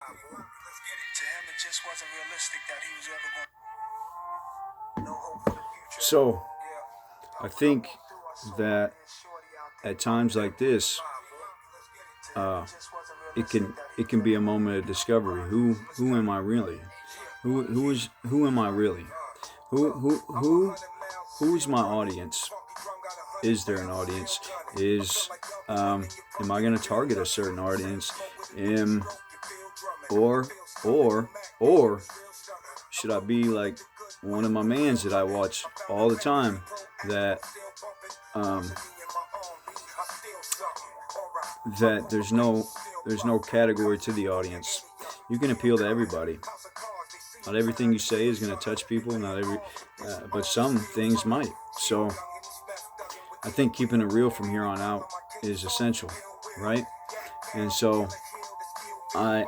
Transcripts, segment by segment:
To him, it just wasn't realistic that he was ever going to no hope for the future. So I think that at times like this, uh, it can be a moment of discovery. Who am I really? Who am I really? Who's my audience? Is there an audience? Am I going to target a certain audience? Am or or should I be like one of my mans that I watch all the time that um, that there's no category to the audience. You can appeal to everybody. Not everything you say is going to touch people. But some things might. So I think keeping it real from here on out is essential, right? And so I,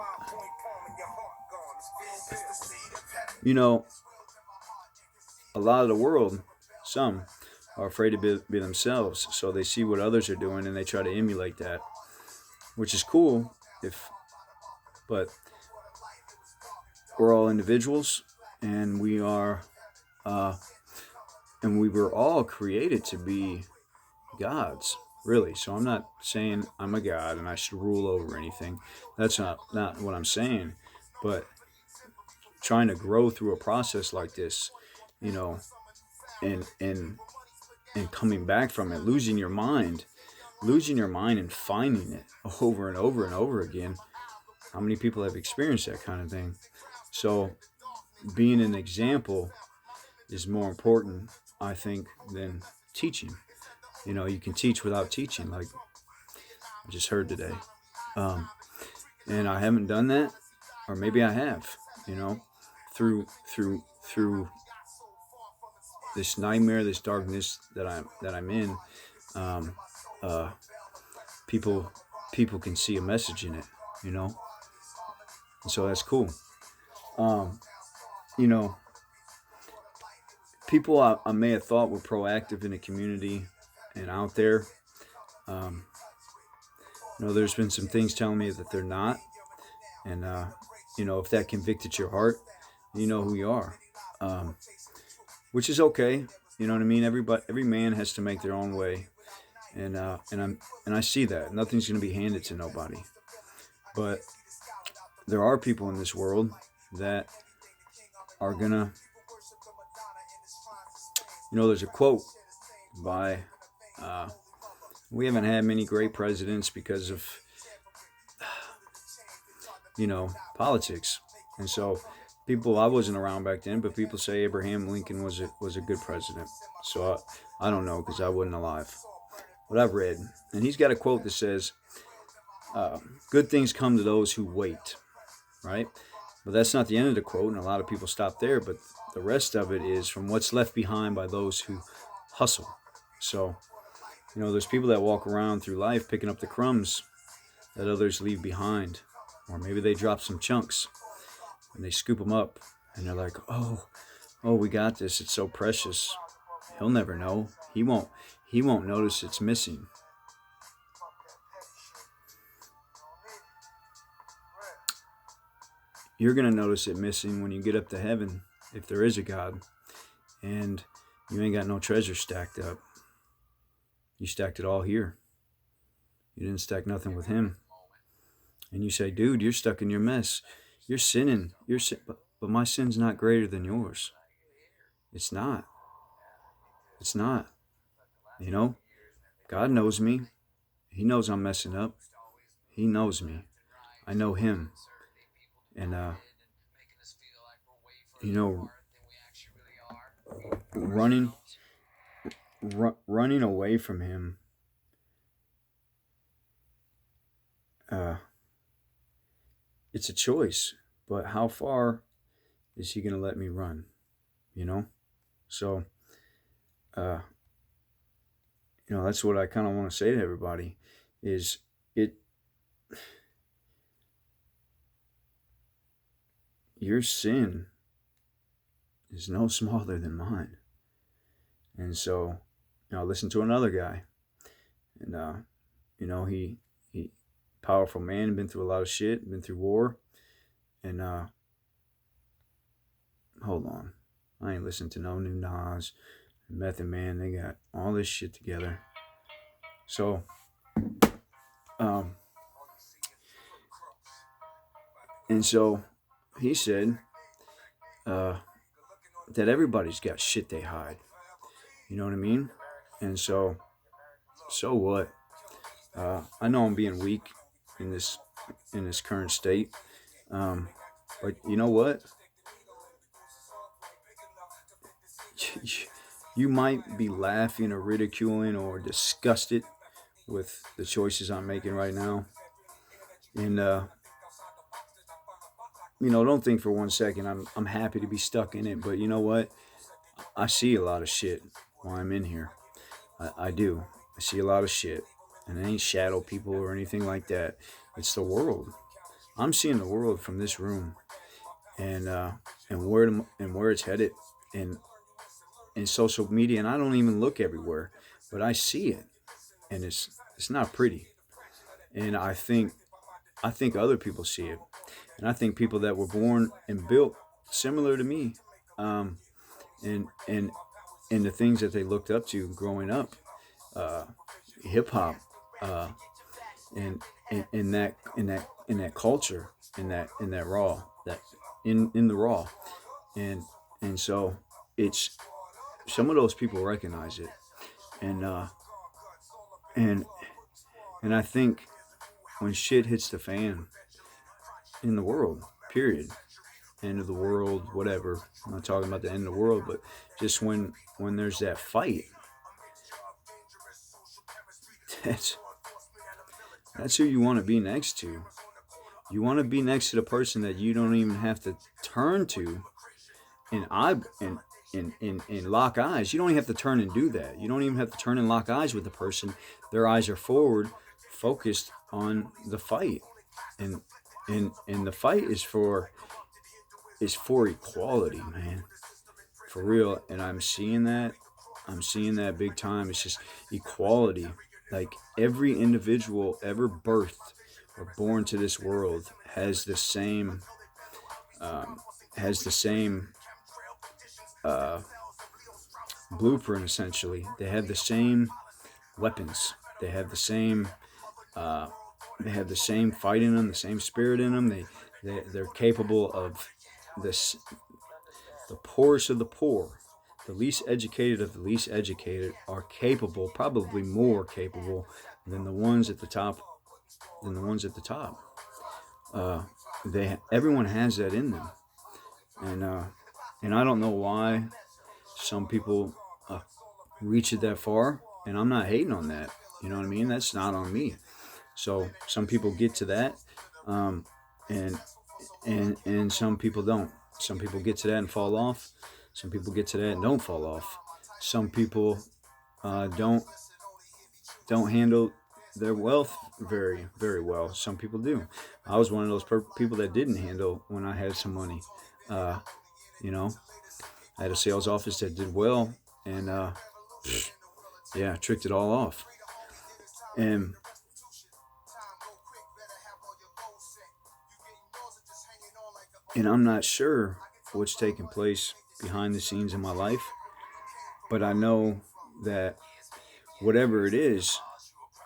a lot of the world, some are afraid to be themselves. So they see what others are doing and they try to emulate that, which is cool. But we're all individuals, and we were all created to be gods, really. So I'm not saying I'm a god and I should rule over anything. That's not what I'm saying. But trying to grow through a process like this, you know, and coming back from it, losing your mind and finding it over and over and over again. How many people have experienced that kind of thing? So being an example is more important, I think, than teaching. You can teach without teaching, like I just heard today. Um, and I haven't done that, or maybe I have. Through this nightmare, this darkness that I'm in. Um, uh, people can see a message in it, and so that's cool. Um, you know, people I may have thought were proactive in the community and out there. Um, there's been some things telling me that they're not, and if that convicted your heart, you know who you are, which is okay. You know what I mean? Every man has to make their own way, and I see that nothing's going to be handed to nobody, but there are people in this world that are gonna. There's a quote by. We haven't had many great presidents because of politics, and so people. I wasn't around back then, but people say Abraham Lincoln was a good president. So I don't know because I wasn't alive, but I've read, and he's got a quote that says, "Good things come to those who wait." Right, but that's not the end of the quote, and a lot of people stop there. But the rest of it is from what's left behind by those who hustle. So there's people that walk around through life picking up the crumbs that others leave behind, or maybe they drop some chunks and they scoop them up, and they're like, "Oh, we got this. It's so precious. He'll never know. He won't. He won't notice it's missing." You're gonna notice it missing when you get up to heaven, if there is a God, and you ain't got no treasure stacked up. You stacked it all here. You didn't stack nothing with Him. And you say, "Dude, you're stuck in your mess. You're sinning. But my sin's not greater than yours." It's not. It's not. God knows me. He knows I'm messing up. He knows me. I know Him. And you know, running running away from Him. It's a choice, but how far is He going to let me run? So, uh, that's what I kind of want to say to everybody is it your sin is no smaller than mine. And so, I listened to another guy, and he powerful man, been through a lot of shit, been through war, And hold on, I ain't listening to no new Nas, Method Man. They got all this shit together. So, um, and so he said that everybody's got shit they hide. You know what I mean? And so what? I know I'm being weak in this current state, but you know what? You might be laughing or ridiculing or disgusted with the choices I'm making right now, and don't think for 1 second I'm happy to be stuck in it. But you know what? I see a lot of shit while I'm in here. I do. I see a lot of shit, and it ain't shadow people or anything like that. It's the world. I'm seeing the world from this room, and where it's headed, and in social media. And I don't even look everywhere, but I see it, and it's not pretty. And I think other people see it, and I think people that were born and built similar to me, um, and and the things that they looked up to growing up, uh, hip hop, uh, and in that culture, in that raw, that in the raw, and so it's some of those people recognize it, and and I think when shit hits the fan in the world, period, end of the world, whatever. I'm not talking about the end of the world, but just when there's that fight, that's that's who you want to be next to. You want to be next to the person that you don't even have to turn to and lock eyes. You don't even have to turn and do that. You don't even have to turn and lock eyes with the person. Their eyes are forward, focused on the fight, and the fight is for equality, man, for real. And I'm seeing that. I'm seeing that big time. It's just equality. Like every individual ever birthed or born to this world has the same um, uh, blueprint. Essentially, they have the same weapons. They have the same. Uh, they have the same fight in them, the same spirit in them. They're capable of this. The poorest of the poor, the least educated of the least educated, are capable, probably more capable than the ones at the top. Than the ones at the top. Everyone has that in them, and I don't know why some people reach it that far, and I'm not hating on that. You know what I mean? That's not on me. So some people get to that, um, and some people don't. Some people get to that and fall off. Some people get to that and don't fall off. Some people don't handle their wealth very very well. Some people do. I was one of those people that didn't handle when I had some money. Uh, you know, I had a sales office that did well, and yeah, tricked it all off. And I'm not sure what's taking place behind the scenes in my life, but I know that whatever it is,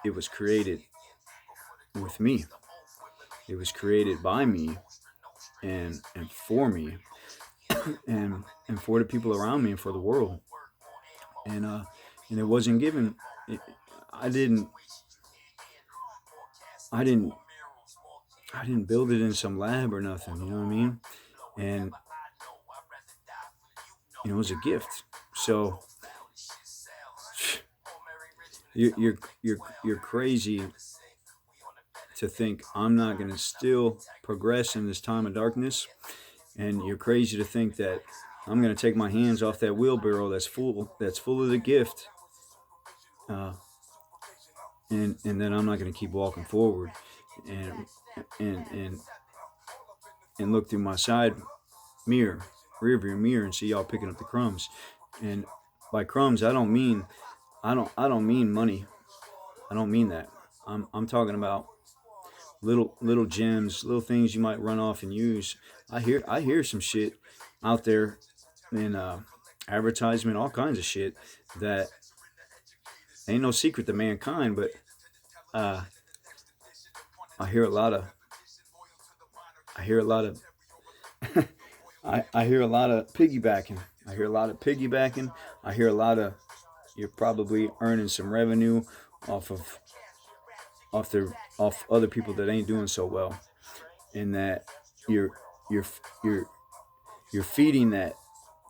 it was created with me. It was created by me, and for me, and for the people around me, and for the world. And it wasn't given. It, I didn't. I didn't. I didn't build it in some lab or nothing. You know what I mean? And it was a gift. So you're crazy to think I'm not going to still progress in this time of darkness, and you're crazy to think that I'm going to take my hands off that wheelbarrow that's full of the gift, and then I'm not going to keep walking forward, and and and look through my side mirror, rear view mirror, and see y'all picking up the crumbs. And by crumbs, I don't mean money. I don't mean that. I'm talking about little gems, little things you might run off and use. I hear some shit out there in advertisement, all kinds of shit that ain't no secret to mankind, but uh, I hear a lot of I hear a lot of I hear a lot of piggybacking. I hear a lot of piggybacking. I hear a lot of you're probably earning some revenue off of off other people that ain't doing so well, and that you're you're you're you're feeding that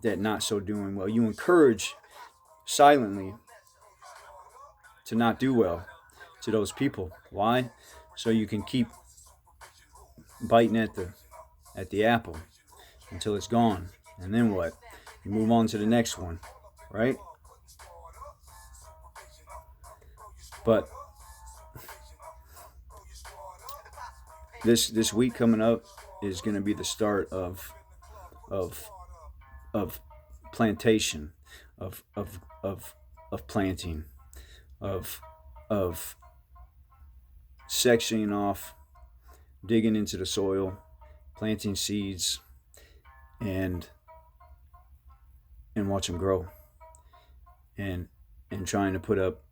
not so doing well. You encourage silently to not do well to those people. Why? So you can keep biting at the apple until it's gone. And then what? You move on to the next one, right? But this week coming up is going to be the start of of plantation, of planting, of sectioning off, digging into the soil, planting seeds, and watch them grow, and trying to put up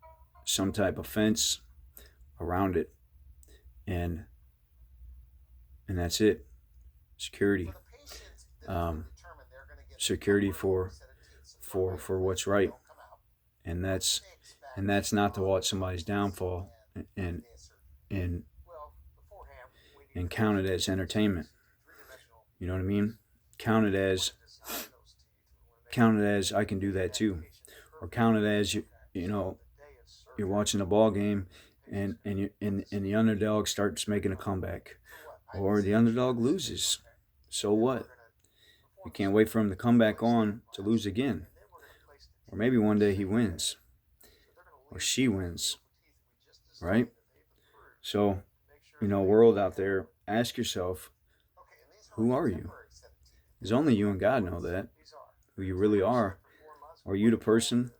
some type of fence around it, and that's it. Security, security for what's right, and that's not to watch somebody's downfall and and count it as entertainment. You know what I mean? Count it as I can do that too, or count it as you know you're watching a ball game and the underdog starts making a comeback, or the underdog loses. So what? You can't wait for him to come back on to lose again, or maybe one day he wins or she wins, right? So, world out there, ask yourself, who are you? Because only you and God know that, who you really are. Are you the person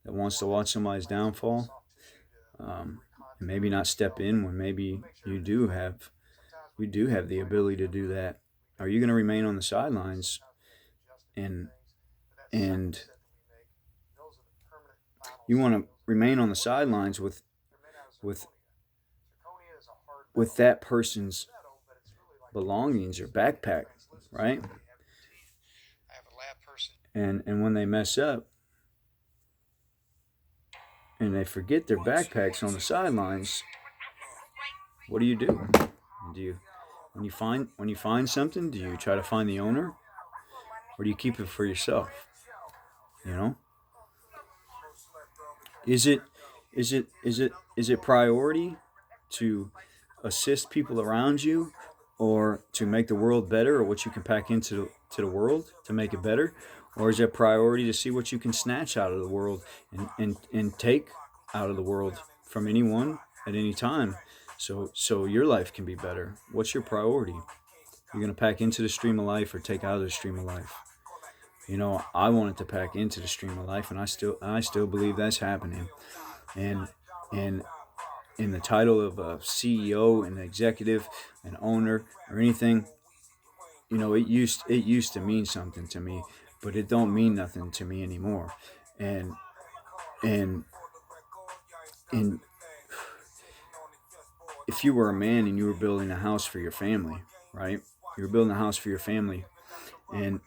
that wants to watch somebody's downfall, and maybe not step in when maybe you do have the ability to do that? Are you going to remain on the sidelines and you want to remain on the sidelines with that person's belongings or backpack, right? And when they mess up and they forget their backpacks on the sidelines, what do? Do you when you find something, do you try to find the owner, or do you keep it for yourself? Is it priority to assist people around you, or to make the world better, or what you can pack into the world to make it better? Or is it priority to see what you can snatch out of the world and take out of the world from anyone at any time, so your life can be better? What's your priority? You're going to pack into the stream of life or take out of the stream of life? I wanted to pack into the stream of life, and I still believe that's happening. And in the title of a CEO, an executive, an owner, or anything, it used to mean something to me, but it don't mean nothing to me anymore. And if you were a man and you were building a house for your family, right? You were building a house for your family, and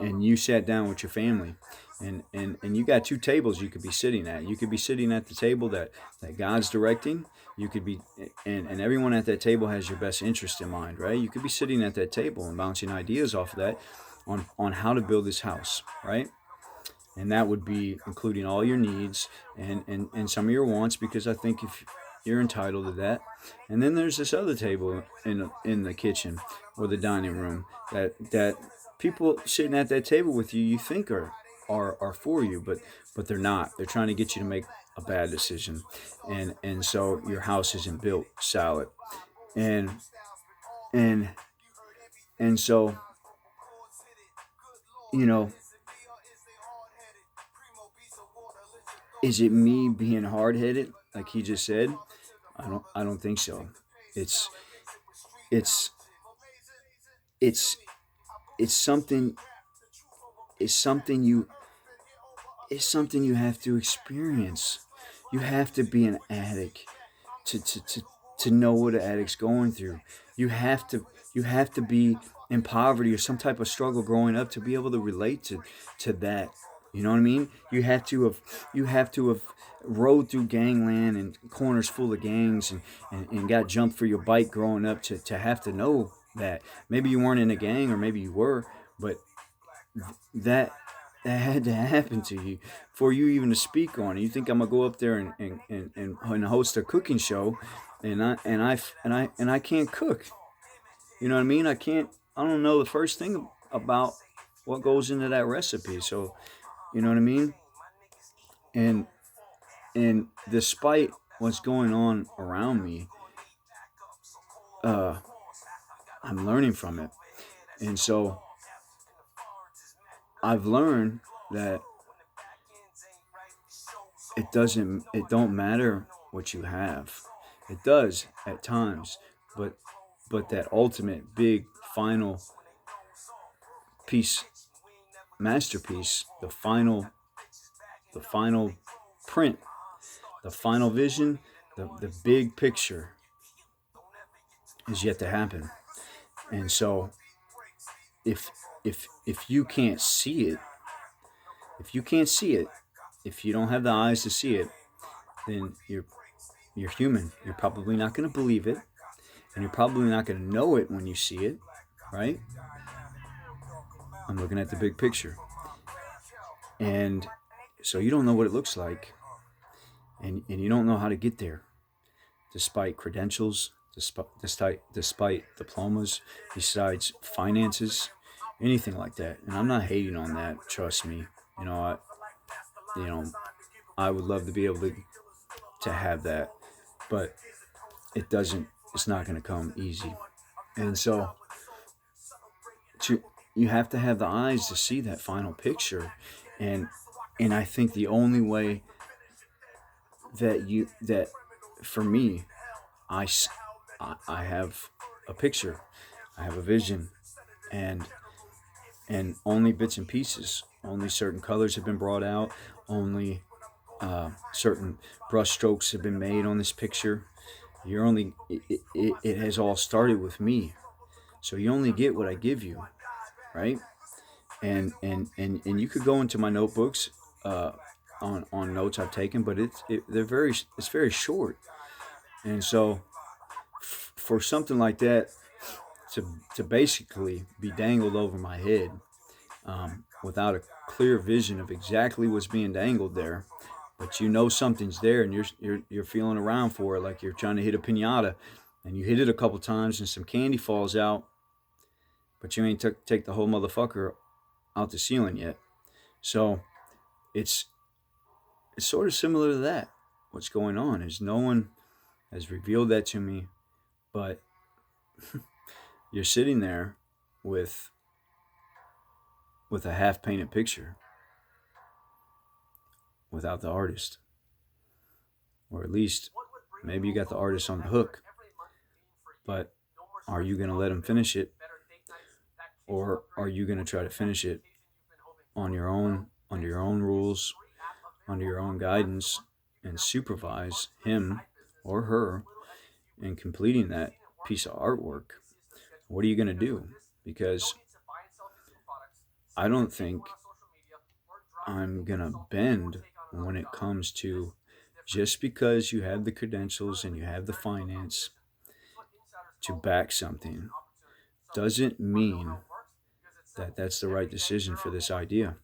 you sat down with your family, and you got two tables you could be sitting at. You could be sitting at the table that God's directing. You could be, and everyone at that table has your best interest in mind, right? You could be sitting at that table and bouncing ideas off of that on how to build this house, right? And that would be including all your needs and some of your wants, because I think if you're entitled to that. And then there's this other table in the kitchen or the dining room that people sitting at that table with you, you think are for you, but they're not. They're trying to get you to make a bad decision, and so your house isn't built solid, and so is it me being hard-headed like he just said? I don't think so. It's it's it's it's something it's something you it's something you have to experience. You have to be an addict to to know what an addict's going through. You have to you have to be in poverty or some type of struggle growing up to be able to relate to that. You know what I mean? You have to have rode through gangland and corners full of gangs and got jumped for your bike growing up to have to know that. Maybe you weren't in a gang or maybe you were, but that that had to happen to you for you even to speak on it. You think I'm gonna go up there and host a cooking show, and I can't cook. You know what I mean? I don't know the first thing about what goes into that recipe. So you know what I mean? And and despite what's going on around me, uh, I'm learning from it. And so I've learned that it don't matter what you have. It does at times, but that ultimate big final piece, masterpiece, the final print, the final vision, the big picture is yet to happen. And so if if you can't see it, if you can't see it, if you don't have the eyes to see it, then you're human. You're probably not going to believe it, and you're probably not going to know it when you see it, right? I'm looking at the big picture. And so you don't know what it looks like, and you don't know how to get there, despite credentials, despite diplomas, besides finances, anything like that. And I'm not hating on that. Trust me. You know, you know, I would love to be able to have that, but it doesn't. It's not going to come easy. And so, to you have to have the eyes to see that final picture, and I think the only way that for me, I I have a picture, I have a vision, and only bits and pieces, only certain colors have been brought out, only certain brush strokes have been made on this picture. You're only it has all started with me, so you only get what I give you, right? And you could go into my notebooks on notes I've taken, but it's very short, and so for something like that to basically be dangled over my head without a clear vision of exactly what's being dangled there, but you know something's there, and you're feeling around for it like you're trying to hit a pinata, and you hit it a couple times, and some candy falls out, but you ain't take the whole motherfucker out the ceiling yet. So it's sort of similar to that. What's going on is no one has revealed that to me, but you're sitting there with a half painted picture without the artist, or at least maybe you got the artist on the hook, but are you going to let him finish it, or are you going to try to finish it on your own, under your own rules, under your own guidance, and supervise him or her in completing that piece of artwork? What are you going to do? Because I don't think I'm going to bend when it comes to, just because you have the credentials and you have the finance to back something doesn't mean that that's the right decision for this idea,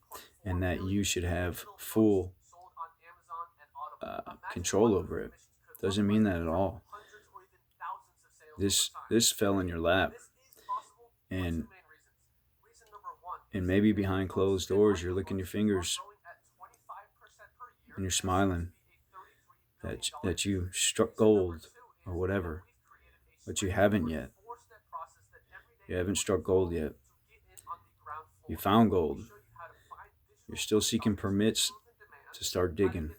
and that you should have full control over it. Doesn't mean that at all. This fell in your lap, and maybe behind closed doors you're licking your fingers and you're smiling that you struck gold or whatever, but you haven't yet. You haven't struck gold yet. You found gold. You're still seeking permits to start digging.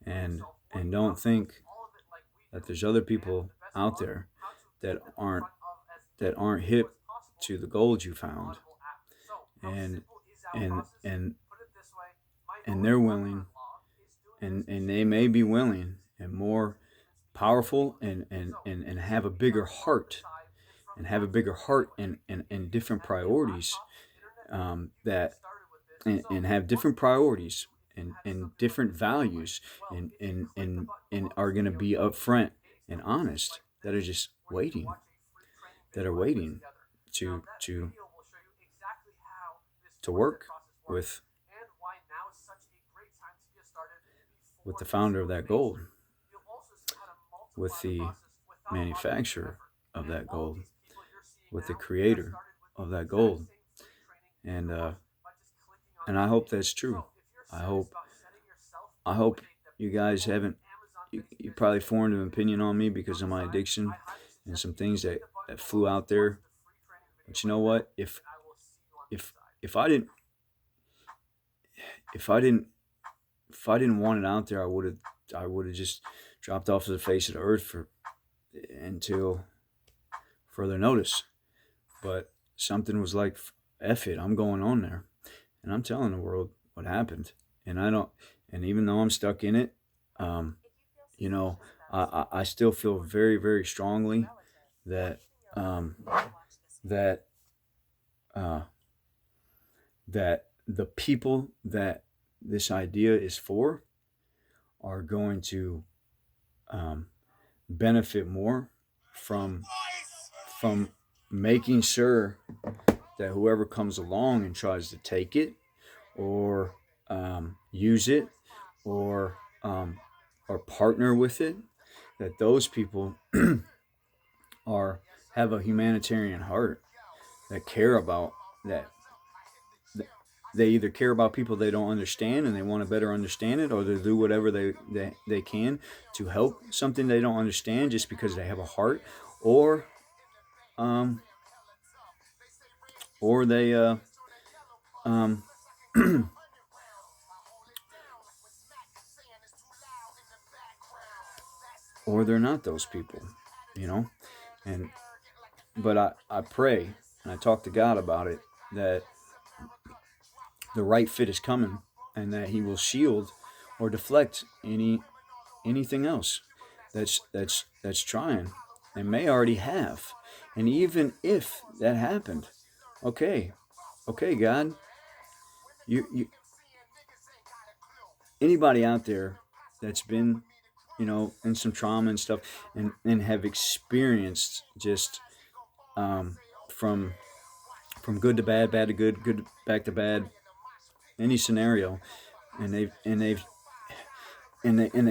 And don't think that there's other people out there that aren't hip to the gold you found, and and and and they're willing, and they may be willing and more powerful, and have a bigger heart, and different priorities, that and have different priorities, and different values, and are going to be upfront and honest, that are just waiting, to work with the founder of that gold, with the manufacturer of that gold, with the creator of that gold. And I hope that's true. I hope I hope you guys haven't, you probably formed an opinion on me because of my addiction and some things that flew out there. But you know what? If if I didn't if I didn't if I didn't want it out there, I would have just dropped off the face of the earth until further notice. But something was like, F it, I'm going on there, and I'm telling the world what happened. And I don't, and even though I'm stuck in it, um, you know, I still feel very, very strongly that, that uh, that the people that this idea is for are going to, um, benefit more from making sure that whoever comes along and tries to take it, or use it, or partner with it, that those people are have a humanitarian heart, that care about that. They either care about people they don't understand and they want to better understand it, or they do whatever they can to help something they don't understand just because they have a heart, or um, or they um, or they're not those people, you know. And but I pray and I talk to God about it, that the right fit is coming, and that He will shield or deflect anything else that's trying, and may already have. And even if that happened, okay, God, you anybody out there that's been, in some trauma and stuff, and have experienced just, from good to bad, bad to good, good back to bad, any scenario, and they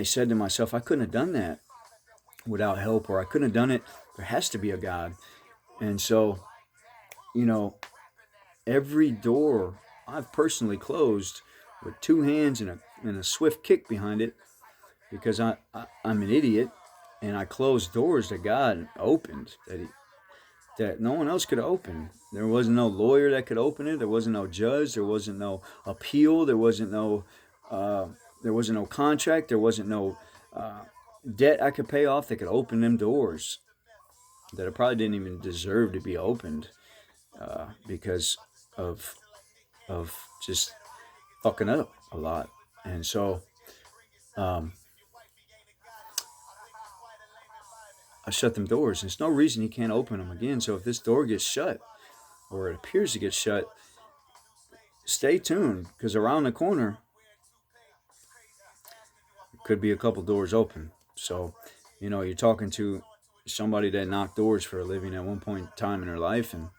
said to myself, I couldn't have done that without help, or I couldn't have done it. There has to be a God. And so, you know, every door I've personally closed with two hands and a swift kick behind it, because I'm an idiot, and I closed doors that God opened, that no one else could open. There wasn't no lawyer that could open it. There wasn't no judge. There wasn't no appeal. There wasn't no contract. There wasn't no debt I could pay off that could open them doors that I probably didn't even deserve to be opened, because of just fucking up a lot. And so, I shut them doors. There's no reason you can't open them again. So if this door gets shut, or it appears to get shut, stay tuned, because around the corner could be a couple doors open. So, you're talking to somebody that knocked doors for a living at one point in time in her life, and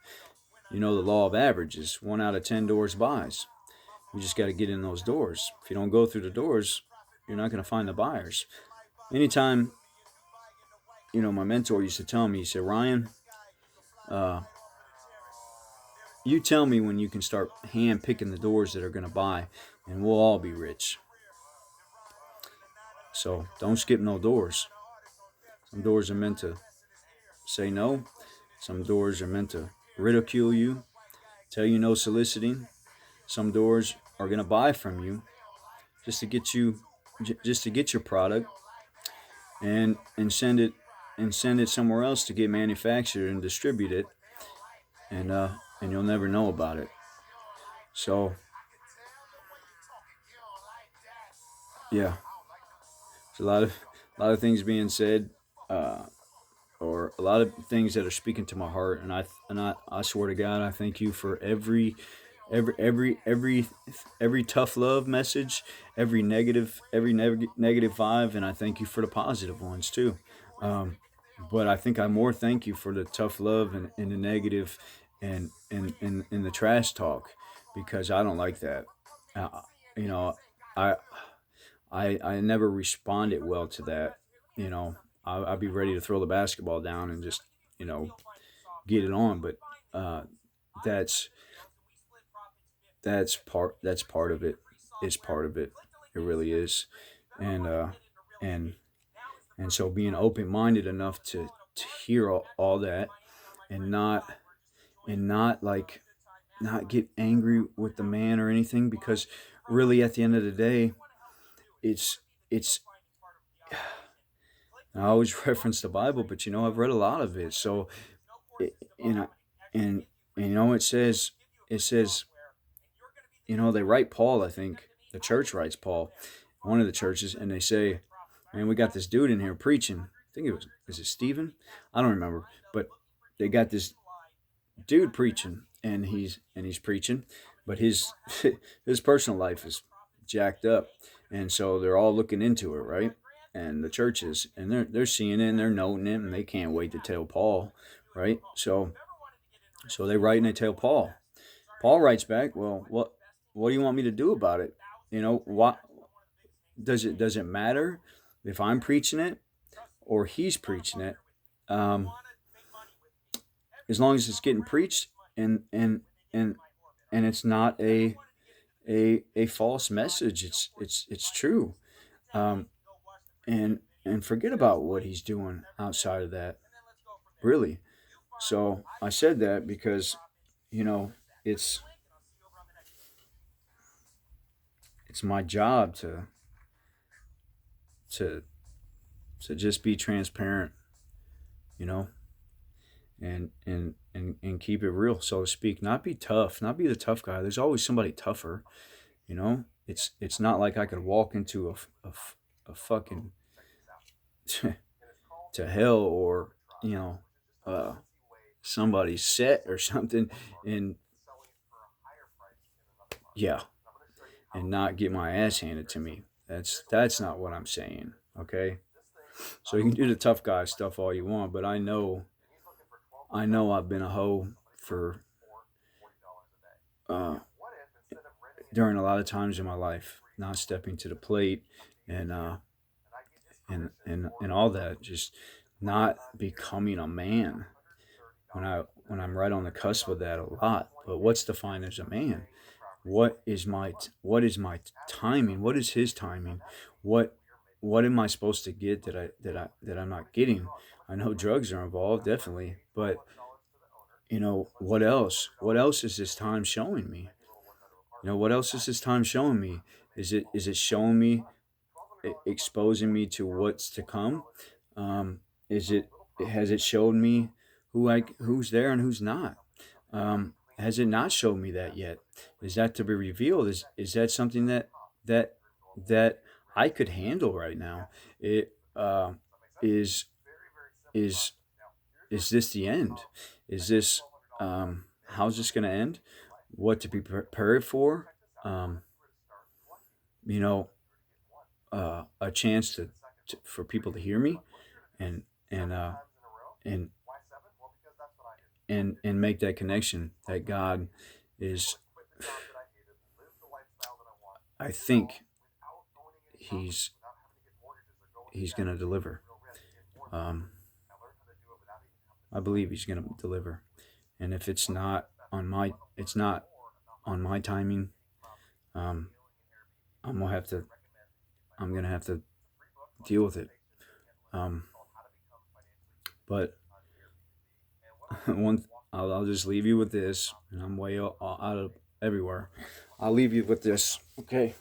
the law of averages: 1 out of 10 doors buys. You just got to get in those doors. If you don't go through the doors, you're not going to find the buyers. Anytime, my mentor used to tell me, he said, Ryan, you tell me when you can start hand picking the doors that are going to buy, and we'll all be rich. So don't skip no doors. Some doors are meant to say no. Some doors are meant to ridicule you, tell you no soliciting. Some doors are going to buy from you just to get your product, and send it and send it somewhere else to get manufactured and distribute it, and you'll never know about it. So yeah, there's a lot of things being said, uh, or a lot of things that are speaking to my heart, and I swear to God, I thank you for every tough love message, every negative vibe, and I thank you for the positive ones too. Um, but I think I more thank you for the tough love and the negative, and the trash talk, because I don't like that. Uh, you know, I I never responded well to that. You know, I'd be ready to throw the basketball down and just you know get it on, but uh, that's that's part of it. Is part of it. It really is, and and and so being open minded enough to hear all that, and not like not get angry with the man or anything, because really at the end of the day, it's I always reference the Bible, but I've read a lot of it. So it, and I- and it says they write Paul. I think the church writes Paul, one of the churches, and they say, "Man, we got this dude in here preaching." I think is it Stephen? I don't remember, but they got this dude preaching, and he's preaching, but his his personal life is jacked up, and so they're all looking into it, right? And the churches, and they're seeing it, and they're noting it, and they can't wait to tell Paul, right? So they write and they tell Paul. Paul writes back, "Well, what do you want me to do about it? What does it matter if I'm preaching it or he's preaching it? Um, as long as it's getting preached, and and and it's not a false message. It's true. Um, and forget about what he's doing outside of that, really." So I said that because you know it's it's my job to to just be transparent, you know, and keep it real, so to speak. Not be tough, not be the tough guy. There's always somebody tougher, you know. It's not like I could walk into a fucking to hell, or you know uh somebody's set or something, and yeah, and not get my ass handed to me. That's not what I'm saying. Okay, so you can do the tough guy stuff all you want, but I know I've been a hoe for uh during a lot of times in my life, not stepping to the plate, and and all that, just not becoming a man, when I'm right on the cusp of that a lot. But what's defined as a man? What is my timing? What is his timing? What what am I supposed to get that I'm not getting? I know drugs are involved, definitely, but what else? What else is this time showing me? What else is this time showing me? Is it showing me, exposing me to what's to come? Is it Has it showed me who's there and who's not? Has it not showed me that yet? Is that to be revealed? Is that something that that I could handle right now? It is is is this the end? Is this how's this going to end? What to be prepared for? Um, you know, a chance for people to hear me, and and and and make that connection that God is. I think he's he's going to deliver. Um, I believe he's going to deliver, and if it's not on my timing. Um, I'm gonna have to I'm gonna have to deal with it. Um, but I'll just leave you with this, and I'm way out of everywhere. I'll leave you with this. Okay,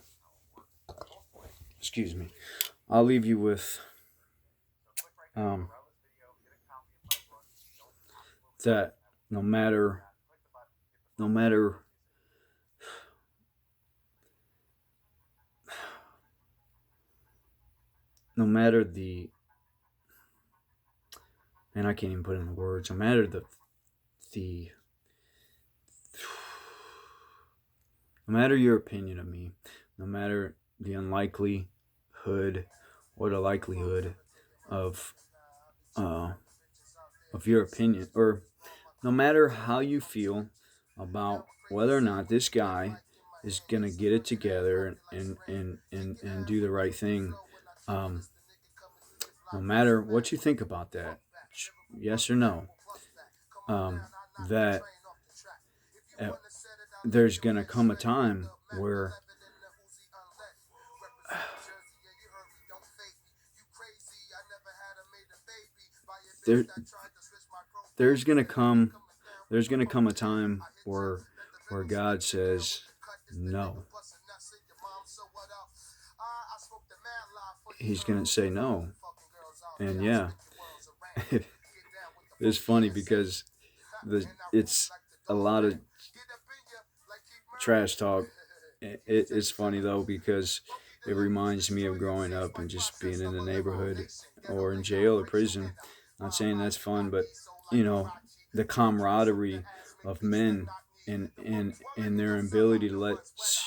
excuse me. I'll leave you with um, that no matter no matter no matter the and I can't even put it in the words. No matter the no matter your opinion of me, no matter the unlikelihood or the likelihood of uh, of your opinion, or no matter how you feel about whether or not this guy is gonna get it together and do the right thing, um, no matter what you think about that, yes or no, um, that uh, there's gonna come a time where there there's gonna come there's gonna come a time where God says no. He's gonna say no, and yeah, it's funny because it's a lot of trash talk. It's funny though because it reminds me of growing up and just being in the neighborhood or in jail or prison. Not saying that's fun, but you know, the camaraderie of men and their ability to let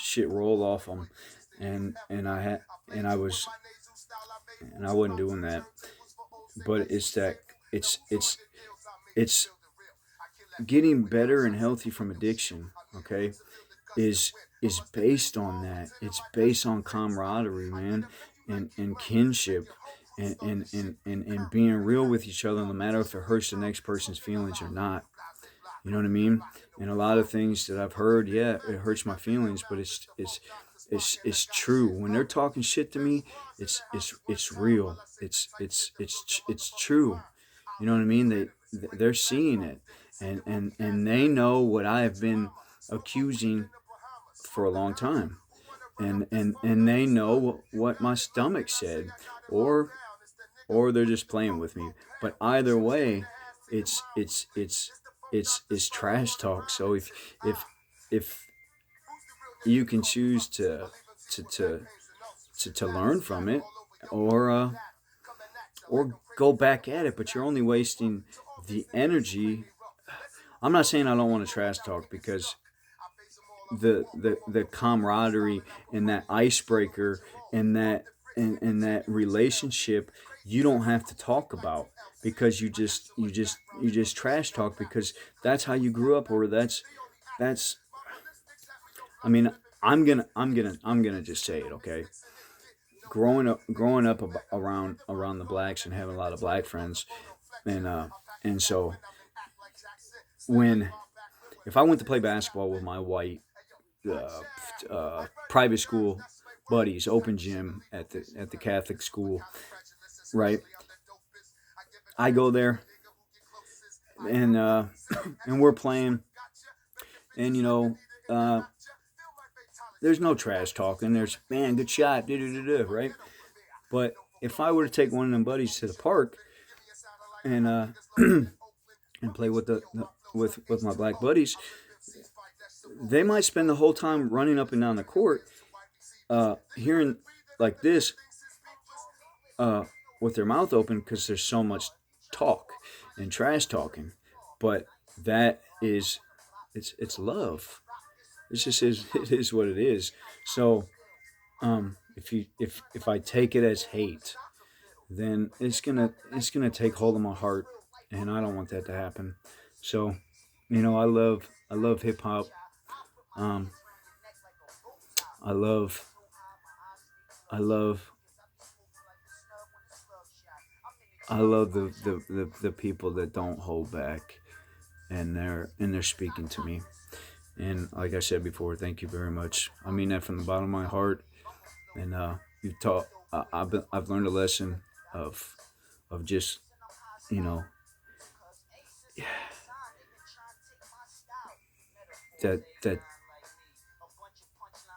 shit roll off them, and and I was and I wasn't doing that, but it's getting better and healthy from addiction. Okay, is is based on that. It's based on camaraderie, man, and kinship, and being real with each other, no matter if it hurts the next person's feelings or not. You know what I mean? And a lot of things that I've heard, yeah, it hurts my feelings, but it's true. When they're talking shit to me, it's real. It's true. You know what I mean? They're seeing it, and they know what I have been accusing for a long time, and they know what my stomach said, or or they're just playing with me. But either way, it's it's it's it's trash talk. So if you can choose to to to learn from it, or go back at it, but you're only wasting the energy. I'm not saying I don't want to trash talk because the camaraderie and that icebreaker and that relationship you don't have to talk about because you just trash talk because that's how you grew up, or that's I mean, I'm gonna just say it, okay? Growing up around the blacks and having a lot of black friends, and and so when if I went to play basketball with my white private school buddies, open gym at the Catholic school, right? I go there and and we're playing, and uh, there's no trash talking. There's man, good shot, right? But if I were to take one of them buddies to the park and and play with with my black buddies, they might spend the whole time running up and down the court, hearing like this, uh, with their mouth open because there's so much talk and trash talking. But that is, it's love. It's just is it is what it is. So if I take it as hate, then it's gonna take hold of my heart, and I don't want that to happen. So, I love hip hop. Um, I love I love I love the people that don't hold back, and they're speaking to me. And like I said before, thank you very much. I mean that from the bottom of my heart. And you've taught. I've learned a lesson of just you know that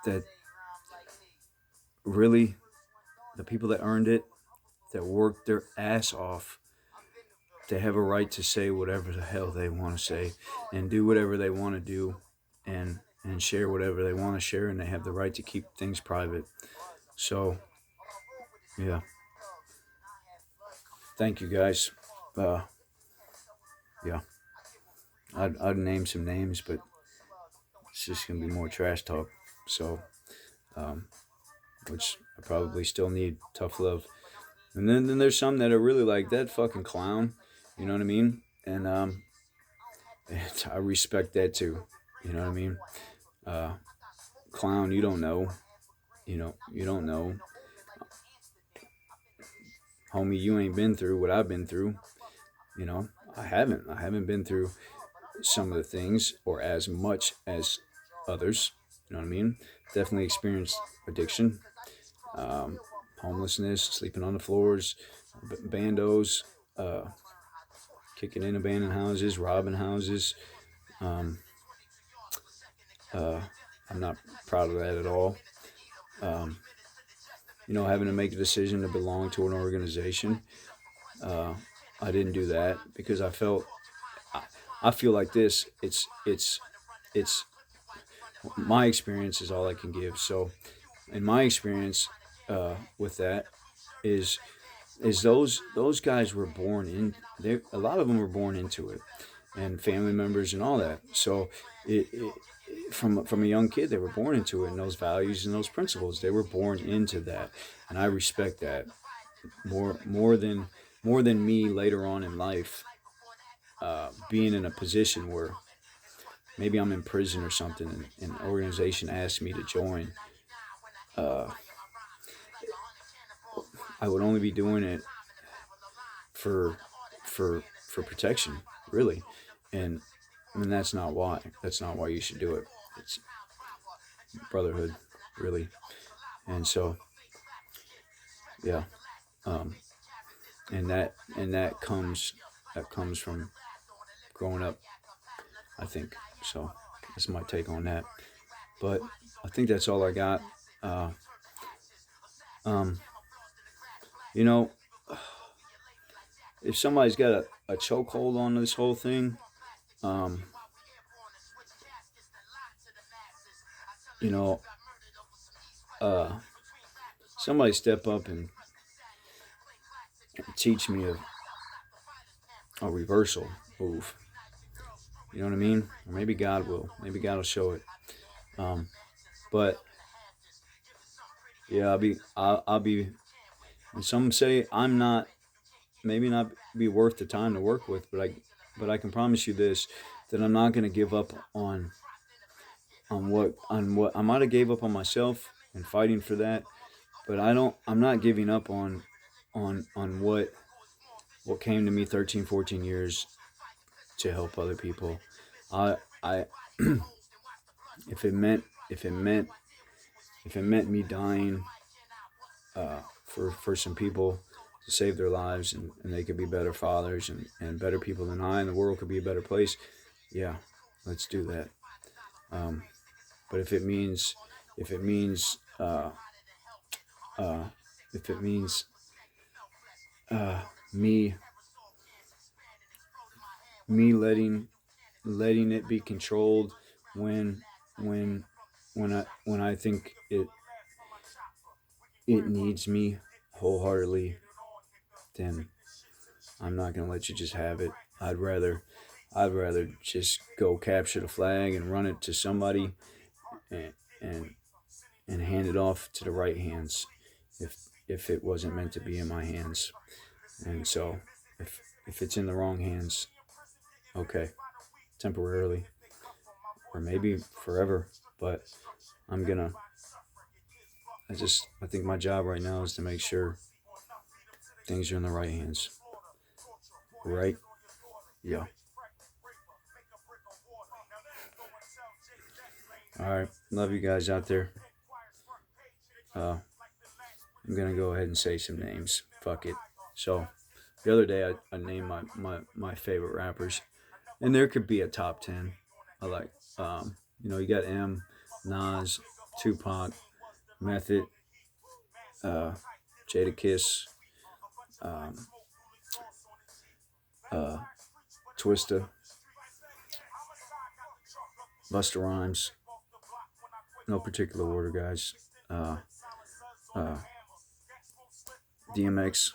that really the people that earned it, that worked their ass off they have a right to say whatever the hell they want to say and do whatever they want to do and share whatever they want to share, and they have the right to keep things private. So yeah, thank you guys. Uh, yeah, I'd name some names, but it's just gonna be more trash talk. So, which I probably still need tough love. And then there's some that are really like that fucking clown. You know what I mean? And I respect that too. You know what I mean? Uh, Clown, you don't know. You don't know. Homie, you ain't been through what I've been through. You know, I haven't. I haven't been through some of the things or as much as others. You know what I mean? Definitely experienced addiction, um, homelessness, sleeping on the floors, bandos, uh, kicking in abandoned houses, robbing houses. Um, uh, I'm not proud of that at all. Um, Having to make a decision to belong to an organization. Uh, I didn't do that because I feel like this. It's my experience is all I can give. So, in my experience with that is those guys were born in. A lot of them were born into it, and family members and all that. So, from a young kid, they were born into it, and those values and those principles, they were born into that, and I respect that more than me later on in life, being in a position where maybe I'm in prison or something, and an organization asks me to join. Uh, I would only be doing it for for protection, really, and that's not why. That's not why you should do it. It's brotherhood, really, and so yeah, um, and that comes from growing up, I think. So that's my take on that. But I think that's all I got. Uh, um, you know, if somebody's got a chokehold on this whole thing, um, you know, uh, somebody step up and teach me a reversal move. You know what I mean? Or maybe God will. Maybe God will show it. Um, but yeah, I'll be. And some say I'm not, maybe not be worth the time to work with, but I can promise you this, that I'm not going to give up on what I might have gave up on myself and fighting for that, but I'm not giving up on what came to me 13, 14 years to help other people. I if it meant if it meant if it meant me dying for some people to save their lives, and they could be better fathers and better people than I, and the world could be a better place, yeah, let's do that. Um, but if it means uh, if it means uh, me me letting it be controlled when when when I think it needs me wholeheartedly, then I'm not gonna let you just have it. I'd rather just go capture the flag and run it to somebody, and and and hand it off to the right hands, if it wasn't meant to be in my hands. And so if it's in the wrong hands, okay, temporarily or maybe forever, but I'm gonna I think my job right now is to make sure things are in the right hands. Right? Yeah. All right. Love you guys out there. Uh, I'm gonna go ahead and say some names. Fuck it. So the other day I named my favorite rappers, and there could be a top 10. I like you got Nas, Tupac, Method, uh, Jadakiss, um, Twista, Busta Rhymes, no particular order, guys. Uh, DMX,